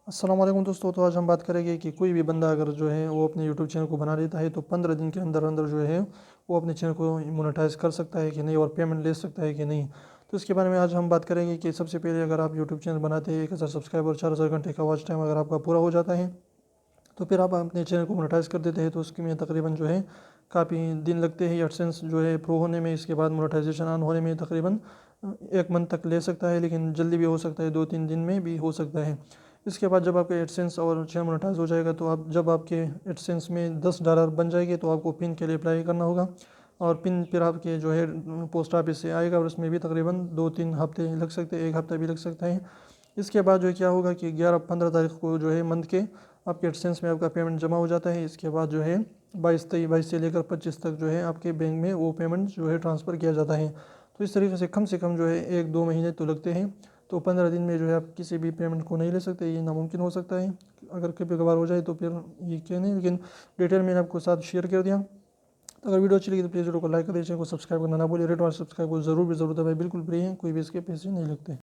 अस्सलाम वालेकुम दोस्तों। तो आज हम बात करेंगे कि कोई भी बंदा अगर जो है वो अपने यूट्यूब चैनल को बना लेता है तो 15 दिन के अंदर अंदर जो है वो अपने चैनल को मोनेटाइज कर सकता है कि नहीं और पेमेंट ले सकता है कि नहीं। तो इसके बारे में आज हम बात करेंगे कि सबसे पहले अगर आप यूट्यूब चैनल बनाते हैं 1000 सब्सक्राइबर 4000 घंटे का वॉच टाइम अगर आपका पूरा हो जाता है तो फिर आप अपने चैनल को मोनेटाइज कर देते हैं तो उसके में तकरीबन जो है काफ़ी दिन लगते हैं एडसेंस जो है प्रो होने में। इसके बाद मोनेटाइजेशन ऑन होने में तकरीबन 1 मंथ तक ले सकता है, लेकिन जल्दी भी हो सकता है, 2-3 दिन में भी हो सकता है। इसके बाद जब आपका एडसेंस और चैनल मोनेटाइज हो जाएगा तो आप जब आपके एडसेंस में $10 बन जाएंगे तो आपको पिन के लिए अप्लाई करना होगा और पिन फिर आपके जो है पोस्ट ऑफिस से आएगा और उसमें भी तकरीबन 2-3 हफ्ते लग सकते हैं, 1 हफ्ता भी लग सकता है। इसके बाद जो है क्या होगा कि 11-15 तारीख को जो है मंथ के आपके एडसेंस में आपका पेमेंट जमा हो जाता है। इसके बाद जो है 22 से लेकर 25 तक जो है आपके बैंक में वो पेमेंट जो है ट्रांसफ़र किया जाता है। तो इस तरीके से कम जो है 1-2 महीने तो लगते हैं। तो 15 दिन में जो है आप किसी भी पेमेंट को नहीं ले सकते, ये नामुमकिन हो सकता है। अगर कभी कभार हो जाए तो फिर ये क्या नहीं, लेकिन डिटेल मैंने आपको साथ शेयर कर दिया। तो अगर वीडियो अच्छी लगी तो प्लीज़ वीडियो को लाइक कर दीजिए, चैनल को सब्सक्राइब करना ना भूलिए। रेड वाला सब्सक्राइब को ज़रूर दबाए, बिल्कुल फ्री है, कोई भी इसके पैसे नहीं लगते।